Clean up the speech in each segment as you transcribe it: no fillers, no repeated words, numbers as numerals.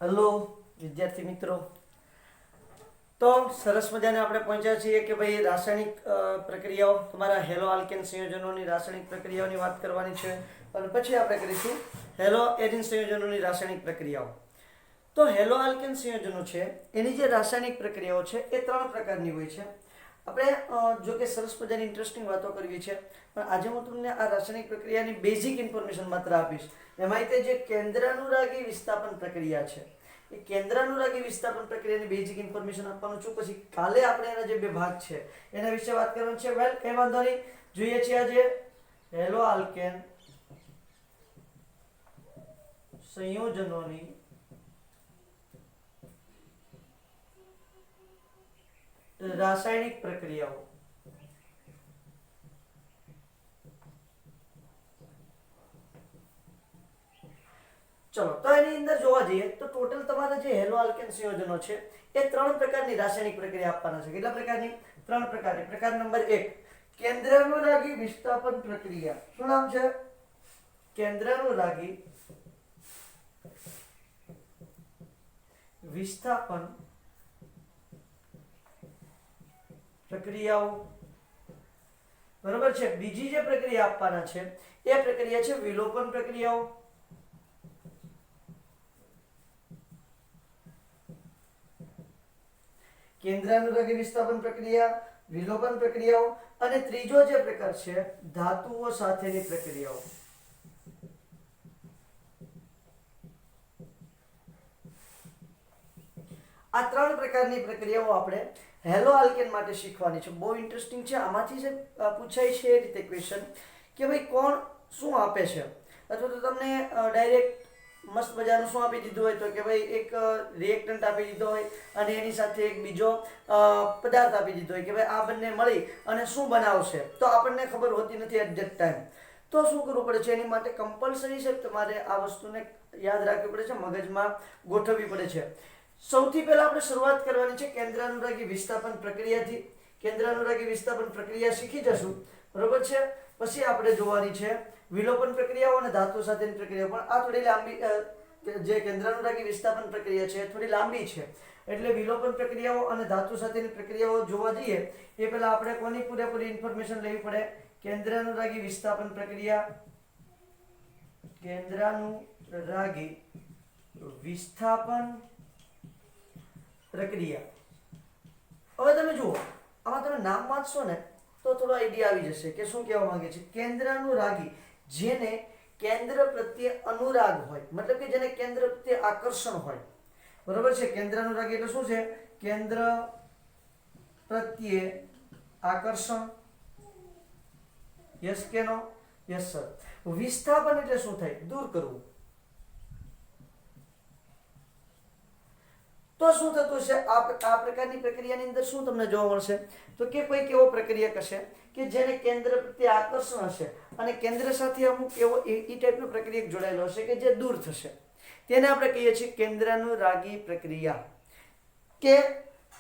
Hello વિદ્યાર્થી મિત્રો, તો સરસ મજાને આપણે પહોંચ્યા છીએ કે ભાઈ રાસાયણિક પ્રક્રિયાઓ, તમારા હેલો આલ્કેન સંયોજનોની રાસાયણિક પ્રક્રિયાઓની વાત કરવાની છે અને પછી આપણે કરીશું હેલો એરિન સંયોજનોની રાસાયણિક પ્રક્રિયાઓ. તો હેલો આલ્કેન સંયોજનો છે એની જે રાસાયણિક પ્રક્રિયાઓ છે એ 3 પ્રકારની હોય છે. આપણે જો કે સરસ મજાની ઇન્ટરેસ્ટિંગ વાતો કરવી છે, પણ આજે હું તમને આ રાસાયણિક પ્રક્રિયાની બેઝિક ઇન્ફોર્મેશન માત્ર આપીશ. એમાં તે જે કેન્દ્રાનુરાગી વિસ્થાપન પ્રક્રિયા છે એ કેન્દ્રાનુરાગી વિસ્થાપન પ્રક્રિયાની બેઝિક ઇન્ફોર્મેશન આપવાનું છું. પછી કાલે આપણે એના જે 2 ભાગ છે એના વિશે વાત કરવાની છે. વેલ, કઈ વાંધો નહીં, જોઈએ છીએ આજે હેલો આલ્કેન સંયોજનોની રાસાયણિક પ્રક્રિયાઓ. ચલો, તો એની અંદર જોવા જઈએ તો ટોટલ તમારા જે હેલો આલ્કેન સંયોજનો છે એ 3 પ્રકારની રાસાયણિક પ્રક્રિયા આપવાના છે. કેટલા પ્રકારની? 3 પ્રકારની. પ્રકાર નંબર 1 કેન્દ્રાનુરાગી વિસ્થાપન પ્રક્રિયા. શું નામ છે? કેન્દ્રાનુરાગી વિસ્થાપન પ્રક્રિયાઓ. બરોબર છે. બીજી જે પ્રક્રિયા આપવાના છે એ પ્રક્રિયા છે વિલોપન પ્રક્રિયાઓ. કેન્દ્રાનુરાગી વિસ્થાપન પ્રક્રિયા, વિલોપન પ્રક્રિયાઓ, અને ત્રીજો જે પ્રકાર છે ધાતુઓ સાથેની પ્રક્રિયાઓ. આ 3 પ્રકારની પ્રક્રિયાઓ આપણે હેલો આલ્કેન માટે શીખવાની છે. બહુ ઇન્ટરેસ્ટિંગ છે. આમાંથી જે પૂછાય છે એ રીતે ક્વેશ્ચન કે ભાઈ કોણ શું આપે છે, અથવા તો તમને ડાયરેક્ટ મસ્ત મજાનું શું આપી દીધું હોય તો કે ભાઈ એક રિએક્ટન્ટ આપી દીધો હોય અને એની સાથે એક બીજો પદાર્થ આપી દીધો હોય કે ભાઈ આ બંને મળી અને શું બનાવશે, તો આપણને ખબર હોતી નથી એટ ધેટ ટાઈમ. તો શું કરવું પડે છે? એની માટે કમ્પલસરી છે તમારે આ વસ્તુને યાદ રાખવી પડે છે, મગજમાં ગોઠવવી પડે છે. સૌથી પહેલા આપણે શરૂઆત કરવાની છે કેન્દ્રાનુરાગી વિસ્થાપન પ્રક્રિયાથી. કેન્દ્રાનુરાગી વિસ્થાપન પ્રક્રિયા શીખી જશું, બરોબર છે. પછી આપણે જોવાની છે વિલોપન પ્રક્રિયાઓ અને ધાતુ સાથેની પ્રક્રિયાઓ. પણ આ થોડી લાંબી, જે કેન્દ્રાનુરાગી વિસ્થાપન પ્રક્રિયા છે થોડી લાંબી છે, એટલે વિલોપન પ્રક્રિયાઓ અને ધાતુ સાથેની પ્રક્રિયાઓ જોવા જઈએ એ પહેલા આપણે કોની પૂરેપૂરી ઇન્ફોર્મેશન લેવી પડે? કેન્દ્રાનુરાગી વિસ્થાપન પ્રક્રિયા, કેન્દ્રાનુરાગી વિસ્થાપન પ્રક્રિયા. હવે તમે જુઓ, આમાં તમે નામ વાંચશો ને તો થોડો આઈડિયા આવી જશે કે શું કહેવા માંગે છે. કેન્દ્રાનુરાગી, જેને કેન્દ્ર પ્રત્યે અનુરાગ હોય, મતલબ કે જેને કેન્દ્ર પ્રત્યે આકર્ષણ હોય. બરોબર છે. કેન્દ્રાનુરાગી એટલે શું છે? કેન્દ્ર પ્રત્યે આકર્ષણ. યસ કે નો? Yes sir. વિસ્થાપન એટલે શું થાય? દૂર કરવું. તો શું થતું છે આ પ્રકારની પ્રક્રિયાની અંદર? શું તમને જોવા મળશે તો કે કોઈક એવો પ્રક્રિયક હશે કે જેને કેન્દ્ર પ્રત્યે આકર્ષણ હશે અને કેન્દ્ર સાથે અમુક એવો એ ટાઈપનો પ્રક્રિયક જોડાયેલો હશે કે જે દૂર થશે. તેને આપણે કહીએ છીએ કેન્દ્રાનુરાગી પ્રક્રિયા. કે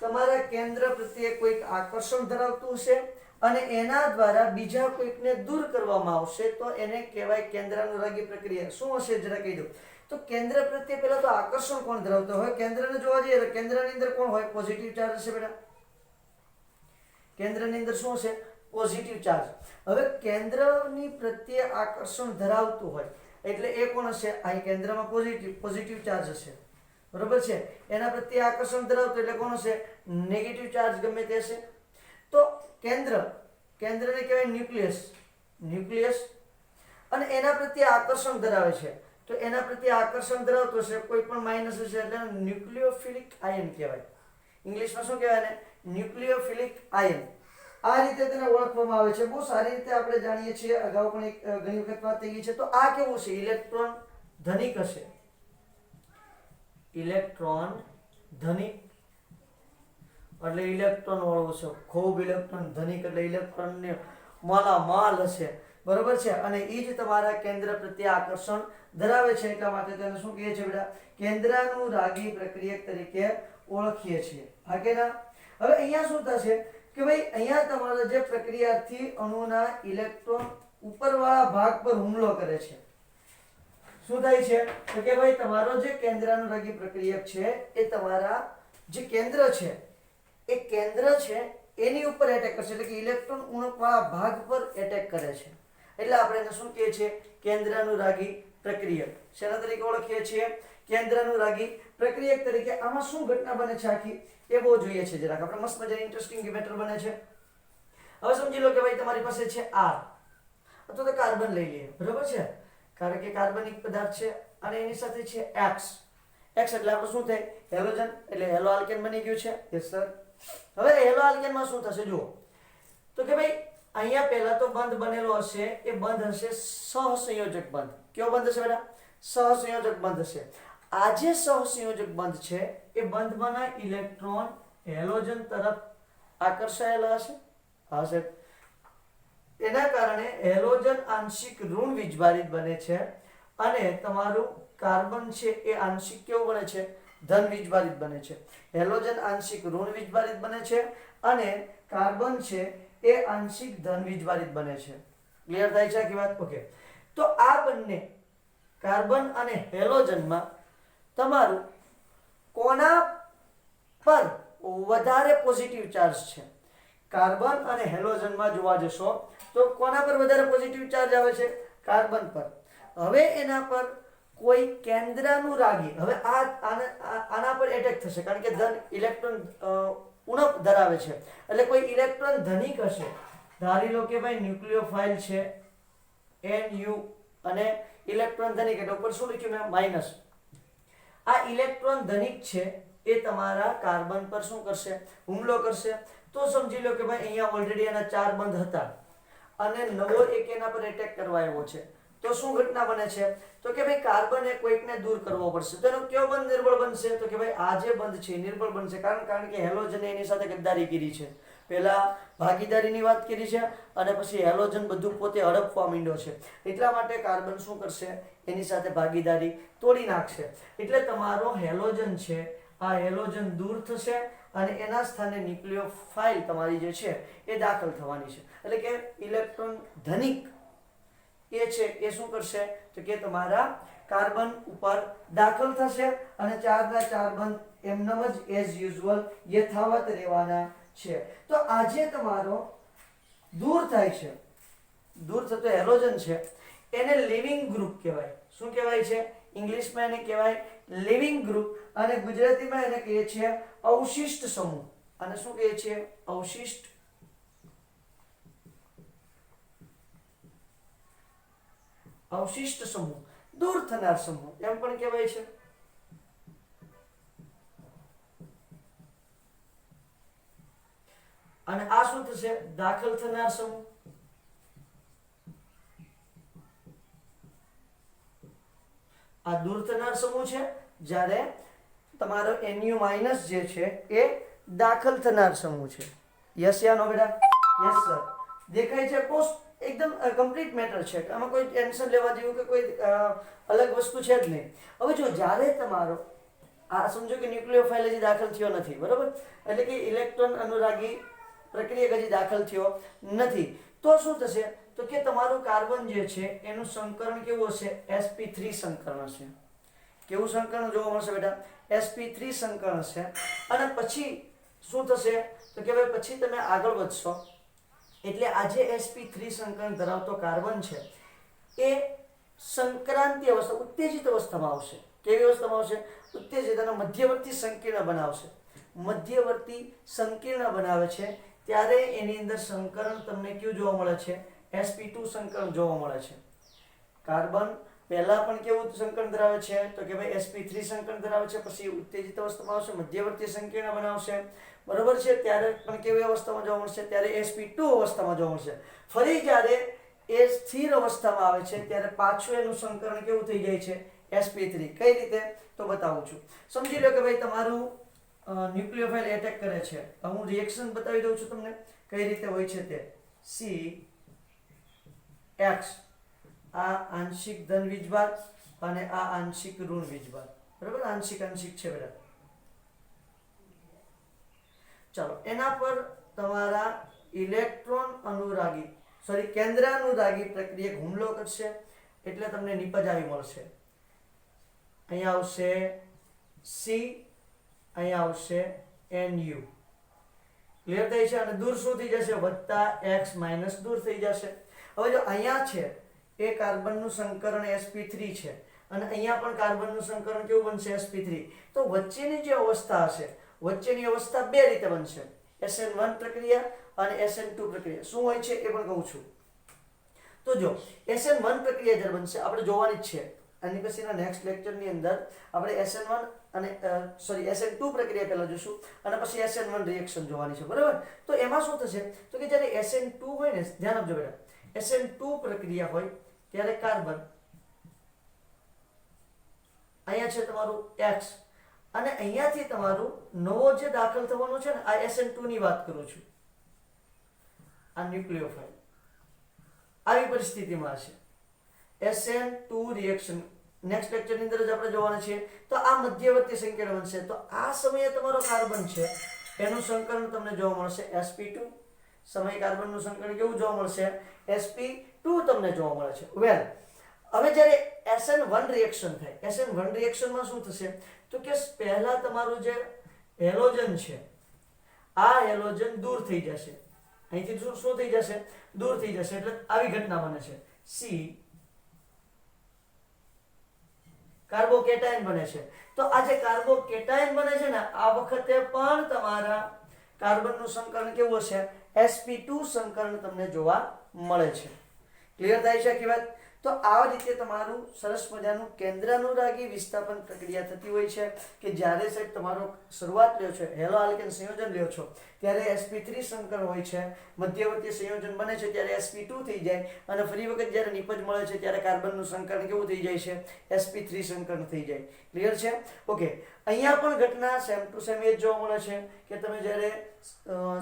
તમારા કેન્દ્ર પ્રત્યે કોઈક આકર્ષણ ધરાવતું હશે અને એના દ્વારા બીજા કોઈકને દૂર કરવામાં આવશે, તો એને કહેવાય કેન્દ્રાનુરાગી પ્રક્રિયા. શું હશે જરા કહી દો. તો કેન્દ્ર પ્રત્યે પહેલા તો આકર્ષણ કોણ ધરાવતો હોય? કેન્દ્રને જોવા જઈએ તો કેન્દ્રની અંદર કોણ હોય? પોઝિટિવ ચાર્જ હશે બેટા. કેન્દ્રની અંદર શું હશે? Positive charge. હવે કેન્દ્રની પ્રત્યે આકર્ષણ ધરાવતું હોય એટલે એ કોણ હશે? આ કેન્દ્રમાં પોઝિટિવ ચાર્જ હશે, બરોબર છે. એના પ્રત્યે આકર્ષણ ધરાવતું એટલે કોણ હશે? નેગેટિવ ચાર્જ ગમે તે હશે. તો કેન્દ્રને કહેવાય ન્યુક્લિયસ. અને એના પ્રત્યે આકર્ષણ ધરાવે છે તો એના પ્રત્યે આકર્ષણ ધરાવતો હશે, કોઈ પણ માઇનસ હશે એટલે ન્યુક્લિયોફિલિક આયન કહેવાય. ઇંગ્લિશમાં શું કહેવાય ને? ન્યુક્લિયોફિલિક આયન. આ રીતે તેને ઓળખવામાં આવે છે. બહુ સારી રીતે આપણે જાણીએ છીએ, અગાઉ પણ ઘણી વખત વાત થઈ ગઈ છે. તો આ કેવું છે? ઇલેક્ટ્રોન ધનિક હશે. ઇલેક્ટ્રોન ધનિક એટલે ઇલેક્ટ્રોન વાળું છે. ખૂબ ઇલેક્ટ્રોન ધનિક એટલે ઇલેક્ટ્રોનને માલામાલ હશે, બરોબર છે. અને એ જ તમારા કેન્દ્ર પ્રત્યે આકર્ષણ ધરાવે છે, એટલા માટે તેને શું કહીએ છીએ બેટા? કેન્દ્રાનુરાગી પ્રક્રિયક તરીકે ઓળખીએ છીએ. હા કે ના? હવે અહીંયા શું થશે કે ભાઈ અહીંયા તમારા જે પ્રક્રિયાથી અણુના ઇલેક્ટ્રોન ઉપરવાળા ભાગ પર હુમલો કરે છે, શું થાય છે તો કે ભાઈ તમારો જે કેન્દ્રાનુરાગી પ્રક્રિયક છે એ તમારા જે કેન્દ્ર છે એ કેન્દ્ર છે એની ઉપર એટેક કરશે, એટલે કે ઇલેક્ટ્રોન ઉણપવાળા ભાગ પર એટેક કરે છે, એટલે આપણે એને શું કહીએ છીએ? કેન્દ્રાનુરાગી પ્રક્રિયક. શેના તરીકે ઓળખીએ છીએ? કેન્દ્રાનુરાગી પ્રક્રિયક તરીકે. આમાં શું ઘટના બને છે આખી એ બહુ જોઈએ છે જરાક. આપણે મસ્ત મજાની ઇન્ટરેસ્ટિંગ મેટર બને છે. હવે સમજી લો કે ભાઈ તમારી પાસે છે R અથવા તો કાર્બન લઈ લઈએ, બરોબર છે, કારણ કે કાર્બનિક પદાર્થ છે, અને એની સાથે છે X. X એટલે આપણે શું થાય? હેલોજન, એટલે હેલો આલ્કેન બની ગયું છે. Yes sir. હવે હેલો આલ્કેનમાં શું થશે જુઓ તો કે ભાઈ અહીંયા પહેલા તો બંધ બનેલો હશે, એ બંધ હશે સહસંયોજક બંધ. કયો બંધ હશે બેટા? સહસંયોજક બંધ હશે. આ જે સહસંયોજક બંધ છે એ બંધમાંના ઇલેક્ટ્રોન હેલોજન તરફ આકર્ષાયેલા હશે. એના કારણે હેલોજન આંશિક ઋણ વીજભારિત બને છે, અને તમારું કાર્બન છે એ આંશિક કેવું બને છે? ધન વીજભારિત બને છે. હેલોજન આંશિક ઋણ વીજભારિત બને છે, અને કાર્બન છે એ આંશિક ધન વીજભારિત બને છે. ક્લિયર થાય છે આખી વાત? ઓકે. તો આ બંને કાર્બન અને હેલોજનમાં તમારું કોના પર વધારે પોઝિટિવ ચાર્જ છે? કાર્બન અને હેલોજનમાં જોવા જશો તો કોના પર વધારે પોઝિટિવ ચાર્જ આવે છે? કાર્બન પર. હવે એના પર કોઈ કેન્દ્રાનુરાગી, હવે આના પર એટેક થશે, કારણ કે ધન ઇલેક્ટ્રોન ઉણપ ધરાવે છે, એટલે કોઈ ઇલેક્ટ્રોન ધનિક હશે. ધારી લો કે ભાઈ ન્યુક્લિયોફાઇલ છે Nu, અને ઇલેક્ટ્રોન ધનિક એટલે ઉપર શું લખ્યું મેં? માઇનસ. આ ઇલેક્ટ્રોન ધનિક છે એ તમારા કાર્બન પર શું કરશે? હુમલો કરશે. તો સમજી લો કે ભાઈ અહીંયા ઓલરેડી એના 4 બંધ હતા, અને નવો એક એના પર એટેક કરવા આવ્યો છે. તો શું ઘટના બને છે તો કે ભાઈ કાર્બન એ કોઈકને દૂર કરવો પડશે. તો એનો કયો બંધ નિર્બળ બનશે? તો કે ભાઈ આ જે બંધ છે નિર્બળ બનશે. કારણ કે હેલોજને એની સાથે ગદ્દારી કરી છે. પહેલા ભાગીદારીની વાત કરી છે, અને પછી હેલોજન બધું પોતે હડપવા માંડ્યો છે. એટલા માટે કાર્બન શું કરશે? એની સાથે ભાગીદારી તોડી નાખશે. એટલે તમારો હેલોજન છે, આ હેલોજન દૂર થશે, અને એના સ્થાને ન્યુક્લિયોફાઇલ તમારી જે છે એ દાખલ થવાની છે. એટલે કે ઇલેક્ટ્રોન ધનિક એ છે એ શું કરશે તો કે તમારા કાર્બન ઉપર દાખલ થશે, અને 4 ના 4 બંધ એમનેમ જ એઝ યુઝ્યુઅલ યથાવત રહેવાના છે. તો આજે તમારો દૂર થાય છે, દૂર થતો હેલોજન છે, એને લિવિંગ ગ્રુપ કહેવાય. શું કહેવાય છે? ઇંગ્લિશમાં એને કહેવાય લિવિંગ ગ્રુપ, અને ગુજરાતીમાં એને કહીએ છીએ અવશિષ્ટ સમૂહ. અને શું કહીએ છીએ? અવશિષ્ટ સમૂહ, દૂર થનાર સમૂહ એમ પણ કહેવાય છે. અને આ શું થશે? દાખલ થનાર સમૂહ. આ દૂર થનાર સમૂહ છે, જ્યારે તમારો Nu- જે છે એ દાખલ થનાર સમૂહ છે. યસ યા નો બેટા? Yes sir. દેખાય છે? પોસ્ટ એકદમ કમ્પ્લીટ મેટર છે, આમાં કોઈ ટેન્શન લેવા જેવું કે કોઈ અલગ વસ્તુ છે જ નહીં. હવે જો જ્યારે તમારો આ સમજો કે ન્યુક્લિયોફાઇલ હજી દાખલ થયો નથી, બરોબર, એટલે કે ઇલેક્ટ્રોન અનુરાગી પ્રક્રિયા હજી દાખલ થયો નથી, તો શું થશે તો કે તમારું કાર્બન જે છે એનું સંકરણ કેવું હશે? sp3 સંકરણ હશે. કેવું સંકરણ જોવા મળશે બેટા? sp3 સંકરણ હશે. અને પછી શું થશે તો કે ભાઈ પછી તમે આગળ વધશો એટલે આ જે sp3 સંકરણ ધરાવતો કાર્બન છે એ સંક્રાંતિ અવસ્થા, ઉત્તેજિત અવસ્થામાં આવશે. કેવી અવસ્થામાં આવશે? ઉત્તેજિત. અને મધ્યવર્તી સંકીર્ણ બનાવશે. મધ્યવર્તી સંકીર્ણ બનાવે છે ત્યારે એની અંદર સંકરણ તમને કયું જોવા મળે છે? sp2 સંકરણ જોવા મળે છે. કાર્બન પહેલા પણ કેવું સંકરણ ધરાવે છે તો કે ભાઈ sp3 સંકરણ ધરાવે છે, પછી ઉત્તેજિત અવસ્થામાં આવશે, મધ્યવર્તી સંકીર્ણ બનાવશે, બરોબર છે. ત્યારે પણ કેવી અવસ્થામાં જોવા મળશે? ત્યારે sp2 અવસ્થામાં જોવા મળશે. ફરી જ્યારે એ સ્થિર અવસ્થામાં આવે છે ત્યારે પાછું એનું સંકરણ કેવું થઈ જાય છે? sp3. કઈ રીતે? તો બતાવું છું. સમજી લો કે ભાઈ તમારું ન્યુક્લિયોફાઇલ એટેક કરે છે. હું રિએક્શન બતાવી દઉં છું તમને કઈ રીતે હોય છે તે. CX, આ આંશિક ધન વીજભાર અને આ આંશિક ઋણ વીજભાર, બરાબર? આંશિક છે બેટા. ચાલો, એના પર તમારા ઇલેક્ટ્રોન કેન્દ્રાનુરાગી પ્રક્રિયક હુમલો કરશે, એટલે તમને નિપજ આવી મળશે. અહીંયા આવશે સી, અહીંયા આવશે NU. ક્લિયર થાય છે? અને દૂર શું થઈ જશે? વત્તા x માઇનસ દૂર થઈ જશે. હવે જો અહીંયા છે એ કાર્બનનું સંકરણ sp3 છે અને અહીંયા પણ કાર્બનનું સંકરણ કેવું બનશે? sp3. તો વચ્ચેની જે અવસ્થા હશે, વચ્ચેની અવસ્થા બે રીતે બનશે, SN1 પ્રક્રિયા અને SN2 પ્રક્રિયા. શું હોય છે એ પણ કહું છું. તો જો SN1 પ્રક્રિયા જ્યારે બનશે આપણે જોવાની જ છે, આની પછીના નેક્સ્ટ લેક્ચરની અંદર આપણે SN1 અને SN2 પ્રક્રિયા પહેલા જોશું અને પછી SN1 રિએક્શન જોવાની છે, બરાબર? તો એમાં શું થશે તો કે જ્યારે SN2 હોય ને, ધ્યાન આપજો બેટા, SN2 પ્રક્રિયા હોય ત્યારે કાર્બન અહીંયા છે તમારું X અને અહીંયાથી તમારું નવો જે દાખલ થવાનો છે ને, આ SN2 ની વાત કરું છું, આ ન્યુક્લિયોફાઇલ આવી પરિસ્થિતિમાં છે SN2 રિએક્શન. નેક્સ્ટ લેક્ચરની અંદર જ આપણે જોવાના છીએ. તો આ મધ્યવર્તી સંકરણ બનશે. તો આ સમયે તમારો કાર્બન છે એનું સંકરણ તમને જોવા મળશે sp2. સમય કાર્બનનું સંકરણ કેવું જોવા મળશે? sp2 તમને જોવા મળે છે. વેલ, હવે જ્યારે SN1 રિએક્શન થાય, SN1 રિએક્શનમાં શું થશે તો કે પહેલા તમારું જે હેલોજન છે આ હેલોજન દૂર થઈ જશે, અહીંથી શું થઈ જશે? દૂર થઈ જશે. એટલે આવી ઘટના બને છે. સી કાર્બોકેટાયન બને છે. તો આ જે કાર્બોકેટાયન બને છે ને, આ વખતે પણ તમારા કાર્બનનું સંકરણ કેવું હશે? sp2 સંકરણ તમને જોવા મળે છે. ક્લિયર થાય છે આખી વાત? તો આ રીતે તમારું સરસ મજાનું કેન્દ્રાનુરાગી વિસ્થાપન પ્રક્રિયા થતી હોય છે કે જ્યારે સાહેબ તમારો શરૂઆત લ્યો છો, હેલો આલ્કેન સંયોજન લ્યો છો ત્યારે sp3 સંકરણ હોય છે, મધ્યવર્તી સંયોજન બને છે ત્યારે sp2 થઈ જાય અને ફરી વખત જ્યારે નિપજ મળે છે ત્યારે કાર્બનનું સંકરણ કેવું થઈ જાય છે? sp3 સંકરણ થઈ જાય. ક્લિયર છે? ઓકે. અહીંયા પણ ઘટના સેમ ટુ સેમ એ જ જોવા મળે છે કે તમે જ્યારે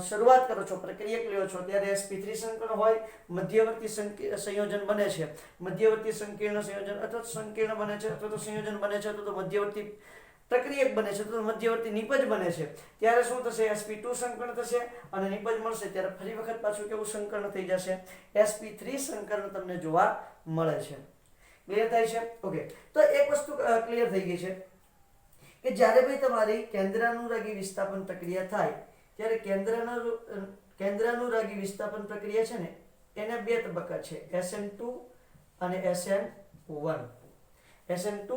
શરૂઆત કરો છો, પ્રક્રિયક લ્યો છો ત્યારે sp3 સંકરણ હોય, મધ્યવર્તી સંયોજન બને છે, મધ્યવર્તી સંકીર્ણ સંયોજન અથવા સંકીર્ણ બને છે અથવા તો સંયોજન બને છે અથવા તો મધ્યવર્તી પ્રક્રિયક બને છે તો મધ્યવર્તી નિપજ બને છે, ત્યારે શું થશે? sp2 સંકરણ થશે અને નિપજ મળશે ત્યારે ફરી વખત પાછું કેવું સંકરણ થઈ જશે? sp3 સંકરણ તમને જોવા મળે છે. ક્લિયર થાય છે? ઓકે. તો એક વસ્તુ ક્લિયર થઈ ગઈ છે કે જ્યારે ભાઈ તમારી કેન્દ્રાનુરાગી વિસ્થાપન પ્રક્રિયા થાય ત્યારે કેન્દ્રાનુરાગી વિસ્થાપન પ્રક્રિયા છે ને એને બે તબક્કા છે, SN2 અને SN1. SN2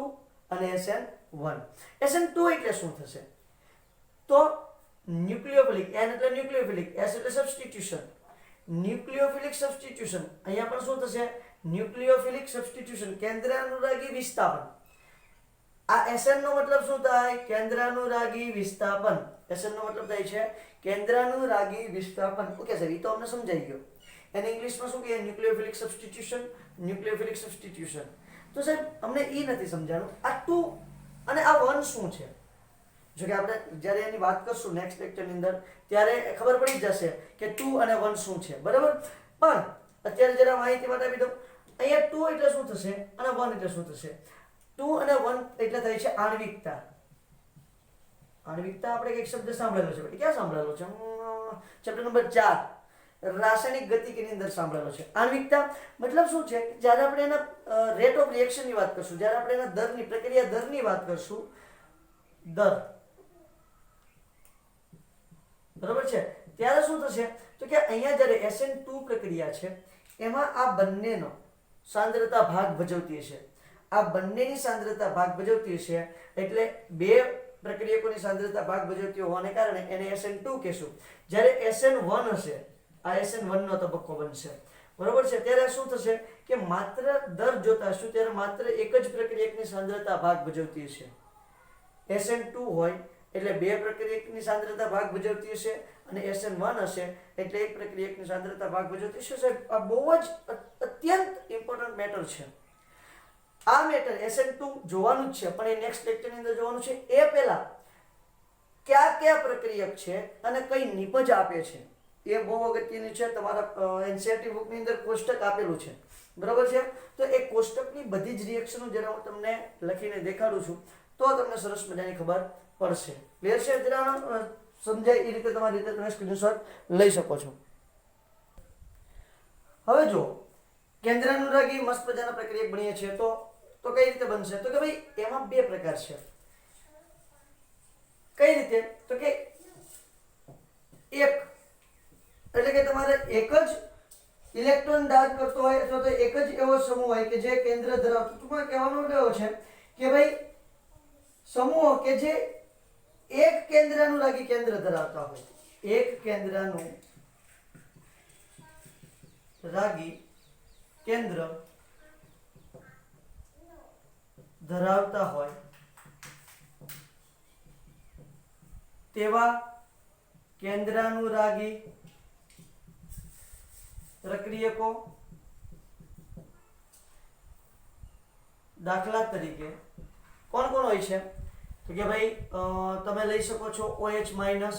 અને SN1. SN2 એટલે શું થશે તો ન્યુક્લિયોફિલિક, N એટલે ન્યુક્લિયોફિલિક, S એટલે સબસ્ટિટ્યુશન, ન્યુક્લિયોફિલિક સબસ્ટિટ્યુશન. અહીંયા પણ શું થશે? ન્યુક્લિયોફિલિક સબસ્ટિટ્યુશન, કેન્દ્રાનુરાગી વિસ્થાપન. આ SN નો મતલબ શું થાય? કેન્દ્રાનુરાગી વિસ્થાપન. SN નો મતલબ થાય છે કેન્દ્રાનુરાગી વિસ્થાપન. ઓકે સર, એ તો અમને સમજાઈ ગયો. એને ઇંગ્લિશમાં શું કહે? ન્યુક્લિયોફિલિક સબસ્ટિટ્યુશન. ન્યુક્લિયોફિલિક સબસ્ટિટ્યુશન. તો સાહેબ અમને એ નથી સમજાણું આ 2 અને આ 1 શું છે? જો કે આપણે જ્યારે એની વાત કરશું નેક્સ્ટ લેક્ચરની અંદર ત્યારે ખબર પડી જશે કે 2 અને 1 શું છે, બરાબર? પણ અત્યારે જરા માહિતી માટે આપી દઉં. અહીંયા 2 એટલે શું થશે અને 1 એટલે શું થશે? 2 અને 1 એટલે થાય છે આણ્વિકતા. આણ્વિકતા આપણે એક શબ્દ સાંભળેલો છે, ક્યાં સાંભળેલો છે? ચેપ્ટર નંબર 4 રાસાયણિક ગતિકીની અંદર સાંભળેલો છે. આણ્વિકતા મતલબ શું છે? જ્યારે આપણે એના રેટ ઓફ રિએક્શન ની વાત કરશું, જ્યારે આપણે એના દરની, પ્રક્રિયા દરની વાત કરશું, દર, બરાબર છે, ત્યારે શું થશે તો કે અહીંયા જ્યારે SN2 પ્રક્રિયા છે એમાં આ બંનેનો સાંદ્રતા ભાગ ભજવતી હશે, આ બંનેની સાંદ્રતા ભાગ ભજવતી હશે એટલે બે પ્રક્રિયકોની સાંદ્રતા ભાગ ભજવતી હોવાને કારણે એને SN2 કહેશું. જ્યારે SN1 હશે, આ SN1 નો તબક્કો બનશે, બરોબર છે, ત્યારે શું થશે કે માત્ર દર જોતા હશું ત્યારે માત્ર એક જ પ્રક્રિયકની સાંદ્રતા ભાગ ભજવતી હશે. SN2 હોય એટલે બે પ્રક્રિયકની સાંદ્રતા ભાગ ભજવતી હશે અને SN1 હશે એટલે એક પ્રક્રિયકની સાંદ્રતા ભાગ ભજવતી હશે. સાહેબ આ બહુ જ અત્યંત ઇમ્પોર્ટન્ટ મેટર છે. આ મેટર SN2 જોવાનું જ છે પણ એ નેક્સ્ટ લેક્ચરની અંદર જોવાનું છે. એ પહેલા કયા કયા પ્રક્રિયક છે અને કઈ નિપજ આપે છે એ બહુ અગત્યની છે. તમારા NCERT બુકની અંદર કોષ્ટક આપેલું છે, બરાબર છે? તો એ કોષ્ટકની બધી જ રિએક્શનો જરા હું તમને લખીને દેખાડું છું તો તમને સરસ મજાની ખબર પડશે. ક્લિયર છે? જરા સમજાય એ રીતે તમારી રીતે તમે સ્ક્રીનશોટ લઈ શકો છો. હવે જો કેન્દ્રાનુરાગી મસ્ત મજાના પ્રક્રિયક ભણીએ છીએ તો તો કઈ રીતે બનશે? તો કે ભાઈ એમાં બે પ્રકાર છે. કઈ રીતે? તો કે એક એટલે કે તમારે એક જ ઇલેક્ટ્રોન દાન કરતો હોય અથવા તો એક જ એવો સમૂહ હોય કે જે કેન્દ્ર ધરાવતો, ટૂંકમાં કહેવાનો એવો છે કે ભાઈ સમૂહ કે જે એક કેન્દ્રાનુરાગી કેન્દ્ર ધરાવતા હોય, એક કેન્દ્રાનુરાગી કેન્દ્ર ધરાવતા હોય તેવા કેન્દ્રાનુરાગી પ્રક્રિયકો, દાખલા તરીકે કોણ કોણ હોય છે? તો કે ભાઈ તમે લઈ શકો છો OH માઇનસ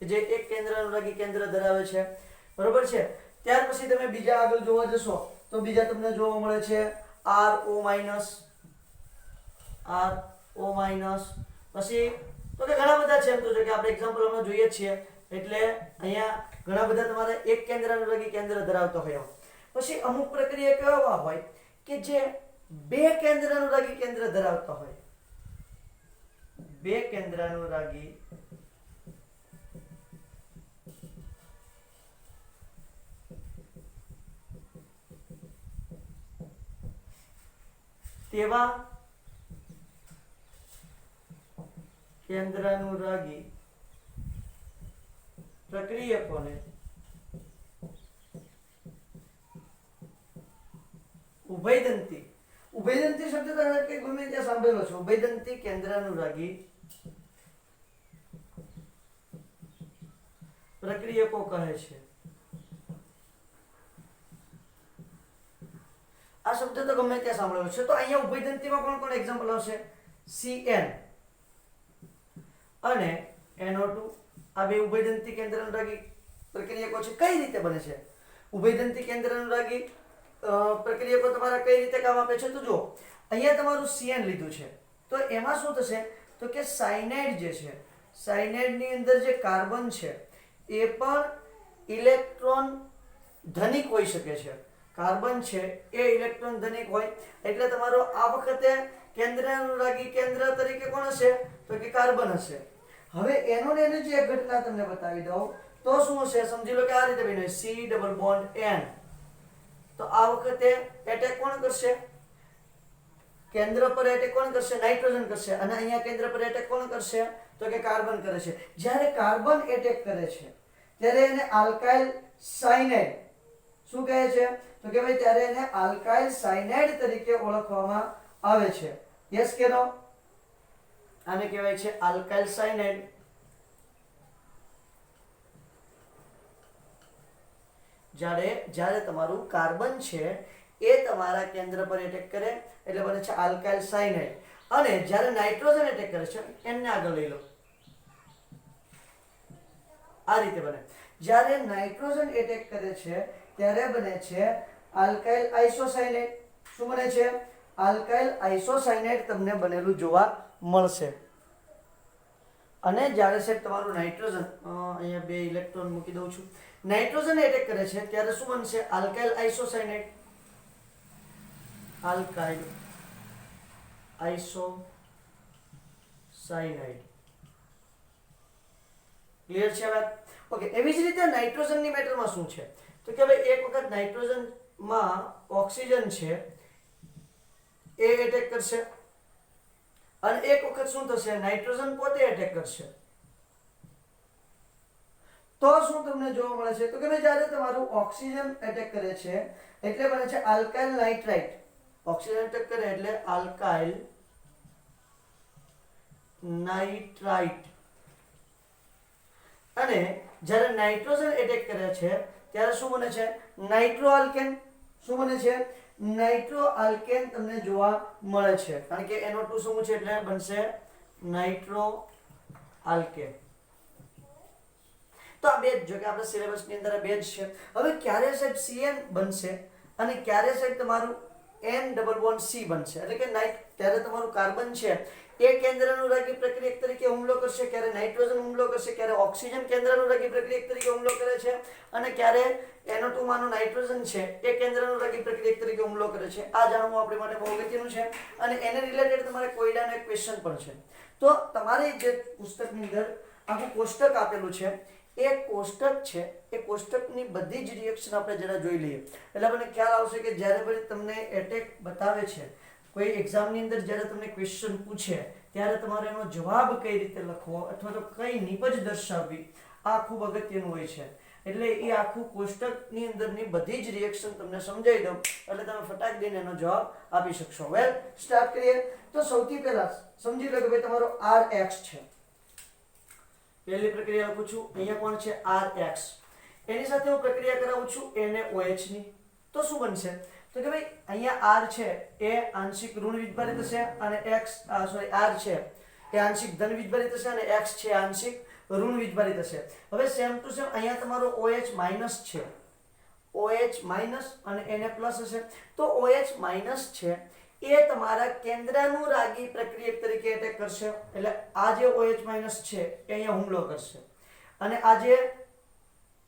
જે એક કેન્દ્રાનુરાગી કેન્દ્ર ધરાવે છે, બરોબર છે. ત્યાર પછી તમે બીજા આગળ જોવા જશો તો બીજા તમને જોવા મળે છે RO માઇનસ, પછી તો કે ઘણા બધા છે. એમ તો જો કે આપણે એક્ઝામ્પલ હમણાં જોઈએ છીએ એટલે અહીંયા ઘણા બધા તમારે એક કેન્દ્રાનુરાગી કેન્દ્ર ધરાવતા હોય. પછી અમુક પ્રક્રિયા કેવા હોય કે જે બે કેન્દ્રાનુરાગી કેન્દ્ર ધરાવતા હોય, બે કેન્દ્રાનુરાગી તેવા કેન્દ્રાનુરાગી પ્રક્રિયકોને ઉભયદંતી, ઉભયદંતી શબ્દ તમે કે ગમે ત્યાં સાંભળેલો છો, ઉભયદંતી કેન્દ્રાનુરાગી પ્રક્રિયકો કહે છે. આ શબ્દ તો ગમે ત્યાં સાંભળેલો છે. તો અહીંયા ઉભયદંતીમાં કોણ કોણ એક્ઝામ્પલ આવશે? CN અને NO2. આ બે ઉભયદંતી કેન્દ્રાનુરાગી પ્રક્રિયકો છે. કઈ રીતે બને છે ઉભયદંતી કેન્દ્રાનુરાગી પ્રક્રિયકો? તમારા કઈ રીતે કામ આપે છે? તો જો અહીંયા તમારું CN લીધું છે તો એમાં શું થશે? તો કે સાયનાઇડ જે છે, સાયનાઇડની અંદર જે કાર્બન છે એ પણ ઇલેક્ટ્રોન ધનિક હોઈ શકે છે. કાર્બન છે એ ઇલેક્ટ્રોન ધનિક હોય એટલે તમારો આ વખતે કેન્દ્રાનુરાગી કેન્દ્ર તરીકે કોણ હશે? તો કે કાર્બન હશે. હવે એનો ને એની જે એક ઘટના તમને બતાવી દઉં તો શું હશે? સમજી લો કે આ રીતે બન્યું C ડબલ બોન્ડ N. તો આ વખતે એટેક કોણ કરશે? કેન્દ્ર પર એટેક કોણ કરશે? નાઇટ્રોજન કરશે. અને અહીંયા કેન્દ્ર પર એટેક કોણ કરશે? તો કે કાર્બન કરે છે. જ્યારે કાર્બન એટેક કરે છે ત્યારે એને આલ્કાઇલ સાયનાઇડ શું કહે છે? તો કે ભાઈ ત્યારે એને આલ્કાઇલ સાયનાઇડ તરીકે ઓળખવામાં આવે છે. યસ કે નો? આને કહેવાય છે આલ્કાઇલ સાયનાઇડ. જ્યારે તમારું કાર્બન છે એ તમારા કેન્દ્ર પર એટેક કરે એટલે બને છે આલ્કાઇલ સાયનાઇડ. અને જ્યારે નાઇટ્રોજન એટેક કરે છે, એને આગળ લઈ લો, આ રીતે બને. જ્યારે નાઇટ્રોજન એટેક કરે છે ત્યારે બને છે આલ્કાઇલ આઇસોસાયનાઇડ. શું બને છે? આલ્કાઇલ આઇસોસાયનાઇડ તમને બનેલું જોવા મળશે. અને જ્યારે સાહેબ તમારું નાઇટ્રોજન, અહીંયા બે ઇલેક્ટ્રોન મૂકી દઉં છું, નાઇટ્રોજન એટેક કરે છે ત્યારે શું બનશે? Alkyl isocyanide. Alkyl isocyanide. Clear છે વાત? ઓકે. એવી જ રીતે નાઇટ્રોજનની મેટરમાં શું છે? તો કે ભાઈ એક વખત નાઇટ્રોજનમાં ઓક્સિજન છે એ એટેક કરશે અને એક વખત શું થશે? નાઇટ્રોજન પોતે એટેક કરશે. તો શું તમને જોવા મળે છે? તો કે ભાઈ જ્યારે તમારું ઓક્સિજન એટેક કરે છે એટલે બને છે આલ્કાઇલ નાઇટ્રાઇટ. ઓક્સિજન એટેક કરે એટલે આલ્કાઇલ નાઇટ્રાઇટ. અને જ્યારે નાઇટ્રોજન એટેક કરે છે ત્યારે શું બને છે? Nitro alkane. શું બને છે? નાઇટ્રો આલ્કેન તમને જોવા મળે છે. કારણ કે NO2 શું છે એટલે બનશે નાઇટ્રો આલ્કેન. તો આ બે જ, જો કે આપણે સિલેબસની અંદર આ બે જ છે. હવે ક્યારે સાહેબ CN બનશે અને ક્યારે સાહેબ તમારું N ડબલ બોન્ડ C બનશે? એટલે કે ત્યારે તમારું કાર્બન છે એ કેન્દ્રાનુરાગી પ્રક્રિયક તરીકે હુમલો કરશે, ક્યારે નાઇટ્રોજન હુમલો કરશે, ક્યારે ઓક્સિજન કેન્દ્રાનુરાગી પ્રક્રિયક તરીકે હુમલો કરે છે, અને ક્યારે NO2 માનું નાઇટ્રોજન છે એ કેન્દ્રાનુરાગી પ્રક્રિયક તરીકે હુમલો કરે છે. આ જાણવું આપણી માટે બહુ અગત્યનું છે. અને એને રિલેટેડ તમારે કોયડાનો એક ક્વેશ્ચન પણ છે. તો તમારે જે પુસ્તકની અંદર આખું કોષ્ટક આપેલું છે એ કોષ્ટક છે એ કોષ્ટકની બધી જ રિએક્શન આપણે જરા જોઈ લઈએ એટલે આપણને ખ્યાલ આવશે કે જ્યારે પણ તમને એટેક બતાવે છે, કોઈ એક્ઝામની અંદર જ્યારે તમને ક્વેશ્ચન પૂછે ત્યારે તમારે એનો જવાબ કઈ રીતે લખવો અથવા તો કઈ નિપજ દર્શાવવી, આ ખૂબ અગત્યનું હોય છે. એટલે એ આખું કોષ્ટકની અંદરની બધી જ રિએક્શન તમને સમજાવી દઉં એટલે તમે ફટાક દઈને એનો જવાબ આપી શકશો. વેલ, સ્ટાર્ટ કરીએ. તો સૌથી પહેલા સમજી લો કે ભાઈ તમારો Rx છે. પહેલી પ્રક્રિયા લખું છું, અહીંયા કોણ છે? Rx. એની સાથે હું પ્રક્રિયા કરાવું છું NaOH ની. તો શું બનશે? તો કે ભાઈ અહીંયા R છે એ આંશિક ઋણ વીજભારિત થશે અને R છે એ આંશિક ધન વીજભારિત થશે અને X છે આંશિક ઋણ વીજભારિત થશે. હવે સેમ ટુ સેમ અહીંયા તમારો OH માઈનસ છે, OH માઈનસ અને Na પ્લસ હશે. તો OH માઈનસ છે એ તમારા કેન્દ્રાનુરાગી પ્રક્રિયક તરીકે એટેક કરશે. એટલે આ જે OH માઈનસ છે એ અહીંયા હુમલો કરશે અને આ જે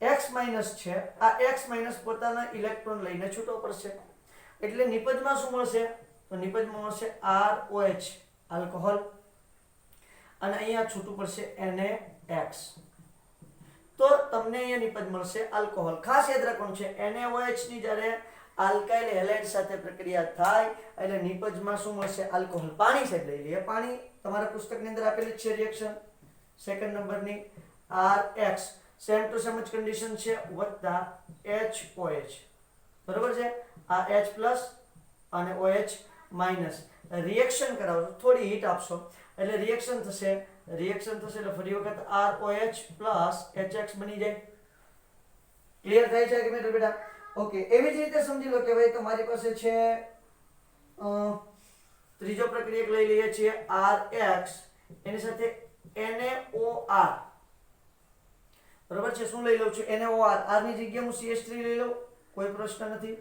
X માઈનસ છે આ X માઈનસ પોતાના ઇલેક્ટ્રોન લઈને છૂટો પડશે. એટલે નિપજમાં શું મળશે? તો નિપજમાં મળશે ROH આલ્કોહોલ અને અહીંયા છૂટું પડશે NaX. તો તમને અહીંયા નિપજ મળશે આલ્કોહોલ. ખાસ યાદ રાખવાનું છે NaOH ની જ્યારે આલ્કાઇલ હેલાઇડ સાથે પ્રક્રિયા થાય એટલે નિપજમાં શું મળશે? આલ્કોહોલ. પાણી સાઈડ લઈ લઈએ. પાણી તમારા પુસ્તકની અંદર આપેલી છે રિએક્શન સેકન્ડ નંબરની RX. સેમ ટુ સેમ જ કન્ડિશન છે વત્તા HOH. બરોબર છે? આ H+ અને OH માઈનસ રિએક્શન કરાવો, થોડી હીટ આપશો એટલે રિએક્શન થશે એટલે ફરી વખત ROH + HX બની જાય. ક્લિયર થાય છે કે મેટર બેટા? ઓકે. એવી જ રીતે સમજી લો કે ભાઈ તમારી પાસે છે ત્રીજો પ્રક્રિયક લઈ લઈએ છીએ RX, એની સાથે NaOR. બરોબર છે? શું લઈ લઉં છું? NaOR. R ની જગ્યાએ હું CH3 લઈ લઉં, કોઈ પ્રશ્ન નથી.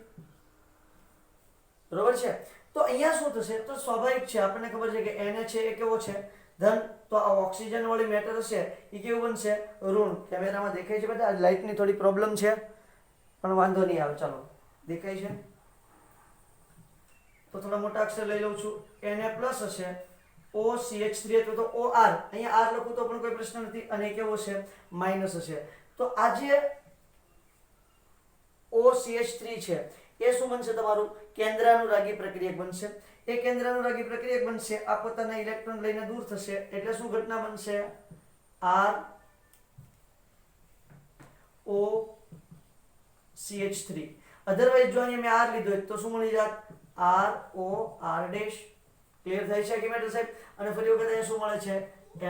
બરોબર છે? તો અહીંયા શું થશે? તો સ્વાભાવિક છે, આપણને ખબર છે કે Na છે એ કેવો છે? ધન. તો આ ઓક્સિજન વાળી મેટર હશે એ કેવું બનશે? ઋણ. કેમેરામાં દેખાય છે બેટા? લાઇટની થોડી પ્રોબ્લેમ છે પણ વાંધો નહીં આવે. ચાલો, દેખાય છે તો થોડા મોટા અક્ષર લઈ લઉં છું. Na+ હશે, OCH3 અથવા તો OR. અહીંયા R લખું તો પણ કોઈ પ્રશ્ન નથી. અને કેવો છે? માઈનસ હશે. તો આ જે OCH3 છે એ શું બનશે? તમારું કેન્દ્રાનુરાગી પ્રક્રિયક બનશે. એ કેન્દ્રાનુરાગી પ્રક્રિયક બનશે, આ પોતાના ઇલેક્ટ્રોન લઈને દૂર થશે એટલે શું ઘટના બનશે? ROCH3. અધરવાઇઝ જો અહીંયા મેં R લીધો હોય તો શું મળી જાત? ROR'. ક્લિયર થાય છે કે મેટર સાહેબ? અને ફરી વખત અહીંયા શું મળે છે?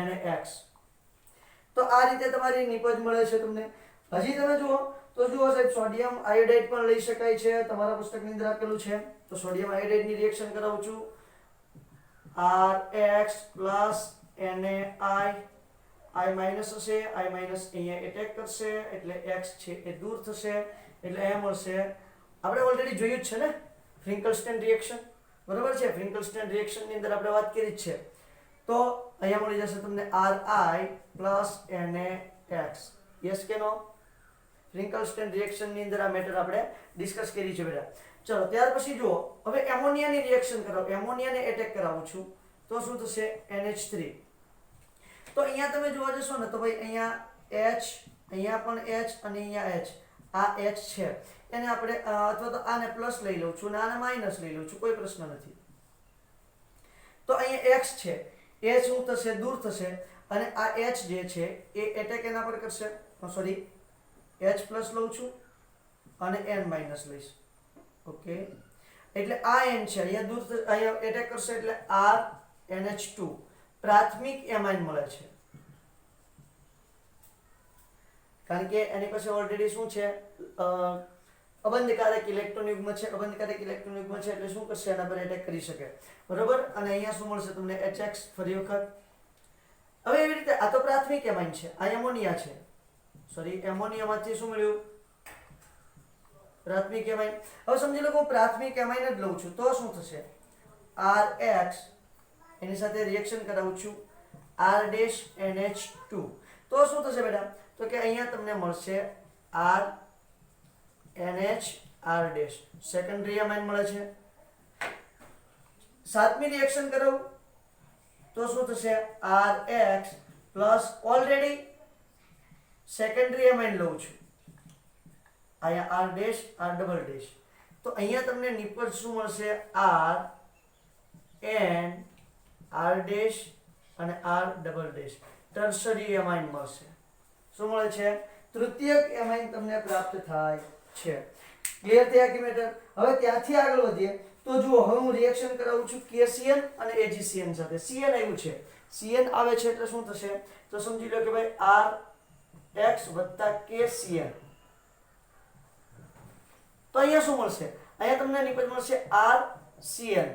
NaX. તો આ રીતે તમારી નિપજ મળે છે તમને. હજી તમે જુઓ તો જુઓ સાહેબ, સોડિયમ આયોડાઇડ પણ લઈ શકાય છે. તમારા પુસ્તકની અંદર આપેલું છે. તો સોડિયમ આયોડાઇડ ની રિએક્શન કરાવું છું. RX + NaI. I માઈનસ હશે, I માઈનસ અહીંયા એટેક કરશે એટલે X છે એ દૂર થશે એટલે અહીંયા મળશે. આપણે ઓલરેડી જોયું જ છે ને ફ્રિંકલસ્ટેન રિએક્શન. બરોબર છે? ફ્રિંકલસ્ટેન રિએક્શન ની અંદર આપણે વાત કરી જ છે. તો અહીંયા મળી જશે તમને RI + NaX. યસ કે નો? ફ્રિંકલસ્ટેન રિએક્શન ની અંદર આ મેટર આપણે ડિસ્કસ કરી છે બેટા. ચલો, ત્યાર પછી જુઓ, હવે એમોનિયાની રિએક્શન કરાવો. એમોનિયાને એટેક કરાવું છું તો શું થશે? NH3. તો અહીંયા તમે જોવા જશો ને તો ભાઈ અહીંયા H, અહીંયા પણ H અને અહીંયા H. આ H છે એને આપણે અથવા તો આને પ્લસ લઈ લઉં છું અને આને માઈનસ લઈ લઉં છું, કોઈ પ્રશ્ન નથી. તો અહીંયા X છે એ શું થશે? દૂર થશે અને આ H જે છે એ એટેક એના પર કરશે. સોરી, H+ લઉં છું અને N- લઈશ. ઓકે. એટલે આ N છે અહીંયા દૂર થશે, અહીંયા એટેક કરશે એટલે RNH2. પ્રાથમિક એમાઇન મળે છે કારણ કે એની પાસે ઓલરેડી શું છે? અબંધકારક ઇલેક્ટ્રોન યુગ્મ છે. અબંધકારક ઇલેક્ટ્રોન યુગ્મ છે એટલે શું કરશે? એના પર એટેક કરી શકે. બરોબર? અને અહીંયા શું મળશે તમને? HX. ફરી વખત. હવે એવી રીતે આ તો પ્રાથમિક એમાઇન છે, આ એમોનિયા છે. સોરી, એમોનિયામાંથી શું મળ્યું? પ્રાથમિક એમાઇન. હવે સમજી લો કે હું પ્રાથમિક એમાઇન જ લઉં છું તો શું થશે? RX એની સાથે રિએક્શન કરાવું છું R ડેશ NH2 તો શું થશે બેટા તો કે અહીંયા તમને મળશે R NH R dash secondary amine મળે છે સાતમી રિએક્શન કરાવું તો શું થશે RX plus already secondary amine લઉં છું અહીંયા R dash R double dash તો અહીંયા તમને નિપજ શું મળશે R N R ડેશ અને R double dash tertiary amine મળશે શું મળે છે તૃતીયક એમાઇન તમને પ્રાપ્ત થાય છે ક્લિયર થયા કે મેટર હવે ત્યાંથી આગળ વધીએ તો જુઓ હવે હું રિએક્શન કરાવું છું KCN અને AgCN સાથે CN આવ્યું છે CN આવે છે એટલે શું થશે તો સમજી લો કે ભાઈ RX વત્તા KCN તો અહીંયા શું મળશે અહીંયા તમને નિપજ મળશે RCN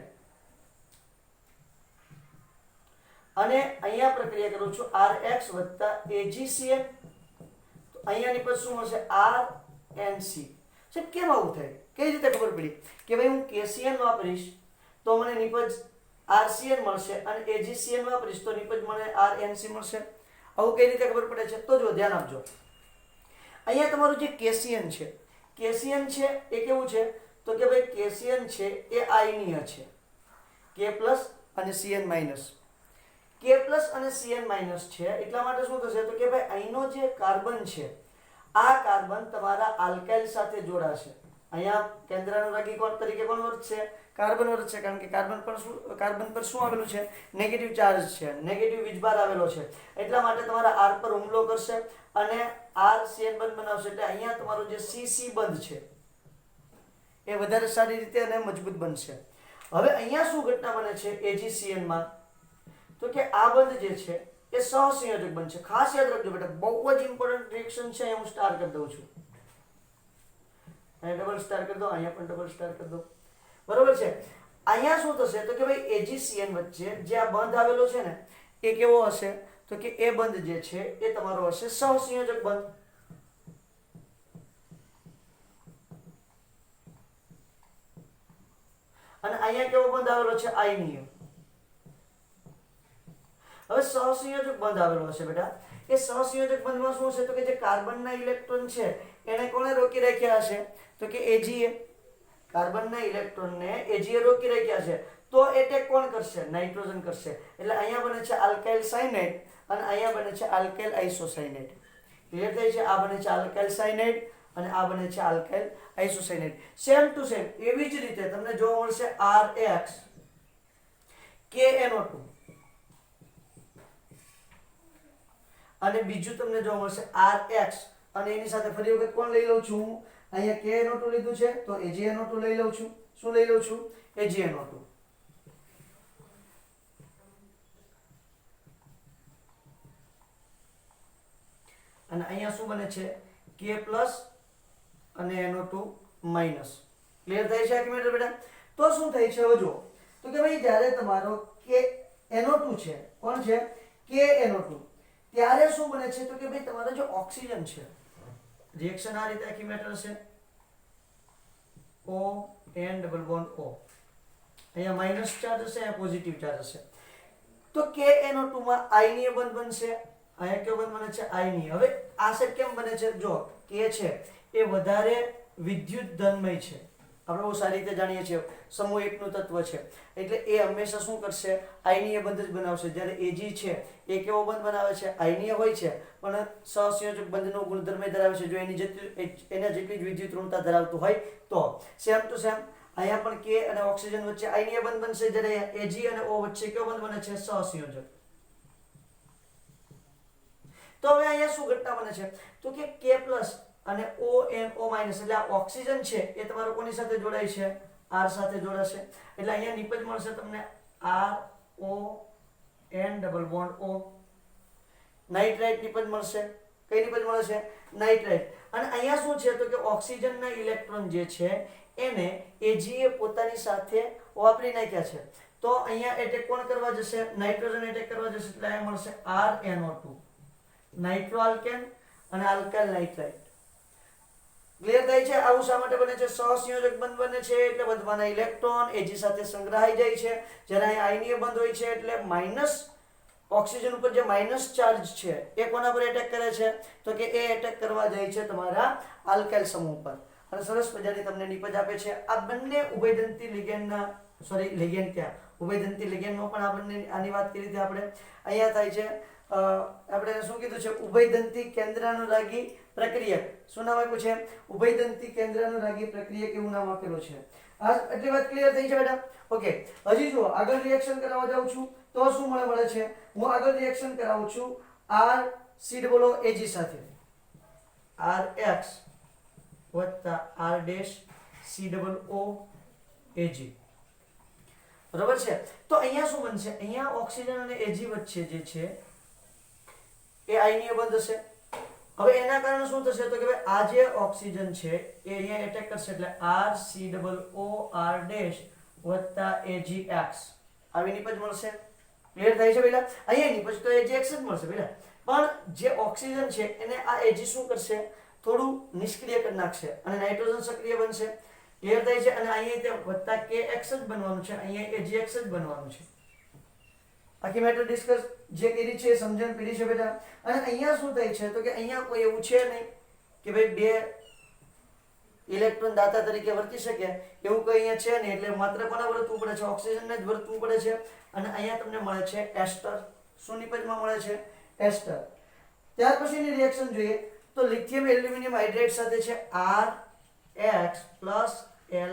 અને અહીંયા પ્રક્રિયા કરું છું RX વત્તા AgCN તો અહીંયા નિપજ શું મળશે RNC સાહેબ કેમ આવું થાય કઈ રીતે ખબર પડી કે ભાઈ હું KCN વાપરીશ તો મને નિપજ RCN મળશે અને AgCN વાપરીશ તો નિપજ મને RNC મળશે આવું કઈ રીતે ખબર પડે છે તો જો ધ્યાન આપજો અહીંયા તમારું જે KCN છે એ કેવું છે તો કે ભાઈ KCN છે એ આયનીય છે K+ અને CN- K+ અને CN- છે એટલા માટે શું થશે તો કે ભાઈ અહીંનો જે કાર્બન છે આ કાર્બન તમારા આલ્કાઇલ સાથે જોડાશે અહીંયા કેન્દ્રાનુરાગી કોણ તરીકે કોણ વર્તશે કાર્બન વર્તશે કારણ કે કાર્બન પર શું આવેલું છે નેગેટિવ ચાર્જ છે નેગેટિવ વીજભાર આવેલો છે એટલા માટે તમારા R પર હુમલો કરશે અને RCN બંધ બનાવશે એટલે અહીંયા તમારો જે CC બંધ છે એ વધારે સારી રીતે અને મજબૂત બનશે હવે અહીંયા શું ઘટના બને છે AgCN માં તો કે આ બંધ જે છે એ સહસંયોજક બનશે ખાસ યાદ રાખજો બેટા બહુ જ ઇમ્પોર્ટન્ટ રિએક્શન છે હું સ્ટાર કરી દઉં છું અહીંયા ડબલ સ્ટાર કરી દો અહીંયા પણ ડબલ સ્ટાર કરી દો બરોબર છે અહીંયા શું થશે તો કે ભાઈ AgCN વચ્ચે જે આ બંધ આવેલો છે ને એ કેવો હશે તો કે એ બંધ જે છે એ તમારો હશે સહસંયોજક બંધ અને અહીંયા કેવો બંધ આવેલો છે આયનીય હવે સહસંયોજક બંધ આવેલો હશે બેટા એ સહસંયોજક બંધમાં શું હશે તો કે જે કાર્બનના ઇલેક્ટ્રોન છે એને કોણે રોકી રાખ્યા હશે તો કે Ag કાર્બનના ઇલેક્ટ્રોનને Ag રોકી રાખ્યા છે તો એટેક કોણ કરશે નાઇટ્રોજન કરશે એટલે અહીંયા બને છે આલ્કાઇલ સાયનાઇડ અને અહીંયા બને છે આલ્કાઇલ આઇસોસાયનાઇડ ક્લિયર થાય છે આ બને છે આલ્કાઇલ સાયનાઇડ અને આ બને છે alkyl isocyanide same to same એવી જ રીતે તમને જોવા મળશે RX KNO2 અને બીજું તમને જોવા મળશે RX અને એની સાથે ફરી વખત કોણ લઈ લઉં છું હું અહીંયા KNO2 લીધું છે તો AgNO2 લઈ લઉં છું શું લઈ લઉં છું AgNO2 અને અહીંયા શું બને છે K+ અને NO2 માઈનસ ક્લિયર થાય છે આખી મેટર બેટા તો શું થાય છે હવે જો તો કે ભાઈ જ્યારે તમારો NO2 છે કોણ છે KNO2 ત્યારે શું બને છે તો કે ભાઈ તમારો જે ઓક્સિજન છે રિએક્શન આ રીતે આખી મેટર છે O N double bond O અહીંયા માઈનસ ચાર્જ હશે અહીંયા પોઝિટિવ ચાર્જ હશે તો KNO2 માં આયનીય બંધ બનશે અહીંયા કયો બંધ બને છે આયનીય હવે આ સેટ કેમ બને છે જો K છે એ વધારે વિદ્યુત ધનમય છે આપણે બહુ સારી રીતે જાણીએ છીએ સમૂહ એકનું તત્વ છે એટલે એ હંમેશા શું કરશે આયનીય બંધ જ બનાવશે જ્યારે Ag છે એ કેવો બંધ બનાવે છે આયનીય હોય છે પણ સહસંયોજક બંધનો ગુણધર્મ ધરાવે છે જો એના જેટલી જ વિદ્યુત ઋણતા ધરાવતું હોય તો સેમ ટુ સેમ અહીંયા પણ K અને ઓક્સિજન વચ્ચે આયનીય બંધ બનશે જ્યારે Ag અને O વચ્ચે કેવો બંધ બને છે સહસંયોજક તો હવે અહીંયા શું ઘટના બને છે તો કે K+ અને ONO- એટલે આ ઓક્સિજન છે એ તમારો કોની સાથે જોડાય છે R સાથે જોડાશે એટલે અહીંયા નિપજ મળશે તમને RON double bond O nitrite નિપજ મળશે કઈ નિપજ મળે છે નાઇટ્રાઇટ અને અહીંયા શું છે તો કે ઓક્સિજનના ઇલેક્ટ્રોન જે છે એને Ag એ પોતાની સાથે વાપરી નાખ્યા છે તો અહીંયા એટેક કોણ કરવા જશે નાઇટ્રોજન એટેક કરવા જશે એટલે અહીંયા મળશે RNO2 નાઇટ્રો આલ્કેન અને આલ્કાઇલ નાઇટ્રાઇટ ક્લિયર થાય છે? આવું શા માટે બને છે? સહસંયોજક બંધ બને છે એટલે વધવાના ઇલેક્ટ્રોન Ag સાથે સંગ્રહાઈ જાય છે. જ્યારે અહીં આયનીય બંધ હોય છે એટલે માઇનસ ઓક્સિજન ઉપર જે માઇનસ ચાર્જ છે એ કોના પર એટેક કરે છે? તો કે એ એટેક કરવા જાય છે તમારા આલ્કાઇલ સમૂહ પર અને સરસ મજાની તમને નિપજ આપે છે. આ બંને ઉભયદંતી લિગેન્ડના લિગેન્ડ ક્યાં ઉભયદંતી લિગેન્ડમાં પણ આ બંને આની વાત કરી હતી આપણે. અહીંયા થાય છે આપણે શું કીધું છે? ઉભયદંતી કેન્દ્રાનુરાગી પ્રક્રિયક. શું નામ આપ્યું છે? ઉભયદંતી કેન્દ્રાનુરાગી પ્રક્રિયક એવું નામ આપેલું છે. આ એટલી વાત ક્લિયર થઈ છે બેટા? ઓકે, હજી જુઓ, આગળ રિએક્શન કરાવવા જાઉં છું તો શું મળે છે? હું આગળ રિએક્શન કરાવું છું R C double O Ag સાથે, આર એક્સ વત્તા R dash C double O Ag. બરાબર છે? તો અહીંયા શું બનશે? અહીંયા ઓક્સિજન અને એજી વચ્ચે જે છે એ આયનીય બંધ હશે. હવે એના કારણે શું થશે? તો કે ભાઈ આ જે ઓક્સિજન છે એ અહીંયા એટેક કરશે એટલે R C double O R dash વત્તા એજી એક્સ આવી નિપજ મળશે. ક્લિયર થાય છે પહેલા? અહીંયા નિપજ તો એજી એક્સ જ મળશે પહેલા, પણ જે ઓક્સિજન છે એને આ એજી શું કરશે? થોડું નિષ્ક્રિય કરી નાખશે અને નાઇટ્રોજન સક્રિય બનશે. ક્લિયર થાય છે? અને અહીંયા તે વત્તા કે એક્સ જ બનવાનું છે, અહીંયા એજી એક્સ જ બનવાનું છે. આખી મેટર ડિસ્કસ જે કરી છે સમજણ પડી છે બેટા? અને અહીંયા શું થાય છે? તો કે અહીંયા કોઈ એવું છે નહીં કે ભાઈ બે ઇલેક્ટ્રોન દાતા તરીકે વર્તી શકે, એવું કોઈ અહીંયા છે નહીં. એટલે માત્ર કોને વર્તવું પડે છે? ઓક્સિજનને જ વર્તવું પડે છે. અને અહીંયા તમને મળે છે એસ્ટર. શું નિપજમાં મળે છે? એસ્ટર. ત્યાર પછીની રિએક્શન જોઈએ તો લિથિયમ એલ્યુમિનિયમ હાઇડ્રેટ સાથે છે R X plus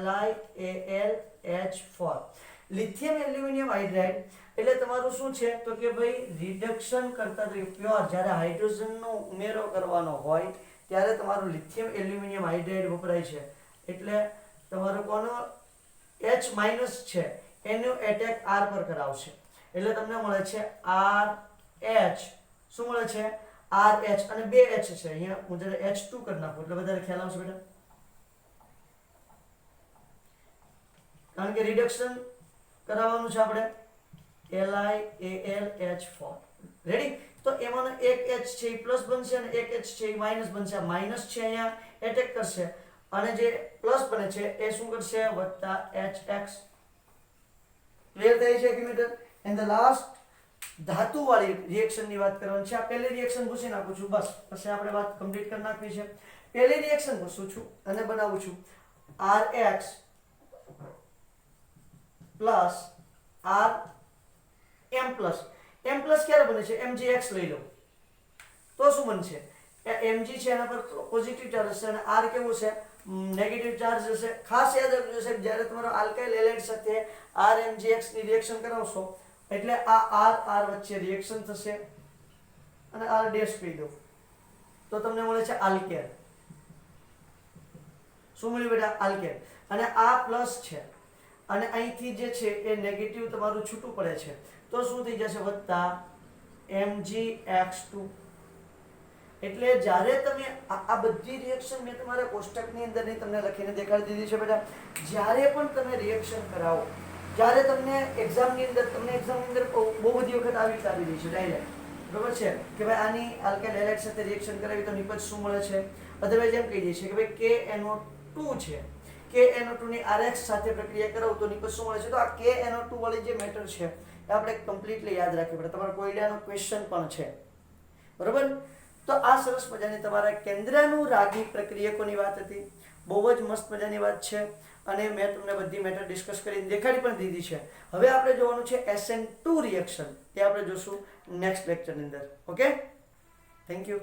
LiAlH4. Lithium aluminium hydride એટલે તમારું શું છે? તો કે ભાઈ રિડક્શન કરતા પ્યોર જ્યારે હાઇડ્રોજનનો ઉમેરો કરવાનો હોય ત્યારે તમારું લિથિયમ એલ્યુમિનિયમ હાઇડ્રાઇડ વપરાય છે. એટલે તમારું કોનો H માઇનસ છે એનો એટેક R પર કરાવશે. એટલે તમને મળે છે RH. શું મળે છે? RH. અને બે H છે અહીંયા, હું જરા H2 કરી નાખું એટલે વધારે ખ્યાલ આવશે બેટા. કારણ કે રિડક્શન કરાવવાનું છે આપણે LiAlH4. રેડી? તો એમાંનો એક H છે એ પ્લસ બનશે અને એક H છે એ માઇનસ બનશે. આ માઇનસ છે અહીંયા એટેક કરશે અને જે પ્લસ બને છે એ શું કરશે? વત્તા HX. ક્લિયર થાય છે એક્યુમેટર? એન્ડ ધ લાસ્ટ ધાતુ વાળી રિએક્શન ની વાત કરવાની છે. આ પહેલી રિએક્શન પૂછી નાખું છું બસ, પછી આપણે વાત કમ્પ્લીટ કરી નાખવી છે. પહેલી રિએક્શન પૂછું છું અને બનાવું છું RX plus R M plus. M plus ક્યારે બને છે? MgX લઈ લો તો શું બનશે? Mg છે એના પર પોઝિટિવ ચાર્જ હશે અને R કેવું છે? નેગેટિવ ચાર્જ હશે. ખાસ યાદ રાખજો સાહેબ, જ્યારે તમારો આલ્કાઇલ હેલાઇડ સાથે RMgX ની રિએક્શન કરાવશો એટલે આ R વચ્ચે રિએક્શન થશે અને R ડેશ કહી દો તો તમને મળે છે આલ્કેન. શું મળ્યું બેટા? આલ્કેન. અને આ પ્લસ છે અને અહીંથી જે છે એ નેગેટિવ તમારું છૂટું પડે છે તો શું થઈ જશે? વત્તા MgX2. એટલે જ્યારે તમે આ બધી રિએક્શન મેં તમારા કોષ્ટકની અંદરની તમને લખીને દેખાડી દીધી છે બેટા. જ્યારે પણ તમે રિએક્શન કરાવો, જ્યારે તમને એક્ઝામની અંદર બહુ બધી વખત આવી રહી છે ડાયરેક્ટ, બરોબર છે કે ભાઈ આની આલ્કાઇલ હેલાઇડ સાથે રિએક્શન કરાવી તો નિપજ શું મળે છે? અધરવાઇઝ એમ કહી દઈએ છે કે ભાઈ KNO2 છે, KNO2 ની RX સાથે પ્રક્રિયા કરાવો તો નિપજ શું મળે છે? તો આ KNO2 વાળી જે મેટર છે એ આપણે કમ્પ્લીટલી યાદ રાખવી પડે. તમારો કોયડાનો ક્વેશ્ચન પણ છે, બરોબર? તો આ સરસ મજાની તમારા કેન્દ્રાનુરાગી પ્રક્રિયકોની વાત હતી. બહુ જ મસ્ત મજાની વાત છે અને મેં તમને બધી મેટર ડિસ્કસ કરીને દેખાડી પણ દીધી છે. હવે આપણે જોવાનું છે SN2 રિએક્શન. એ આપણે જોશું નેક્સ્ટ લેક્ચરની અંદર. Okay, thank you.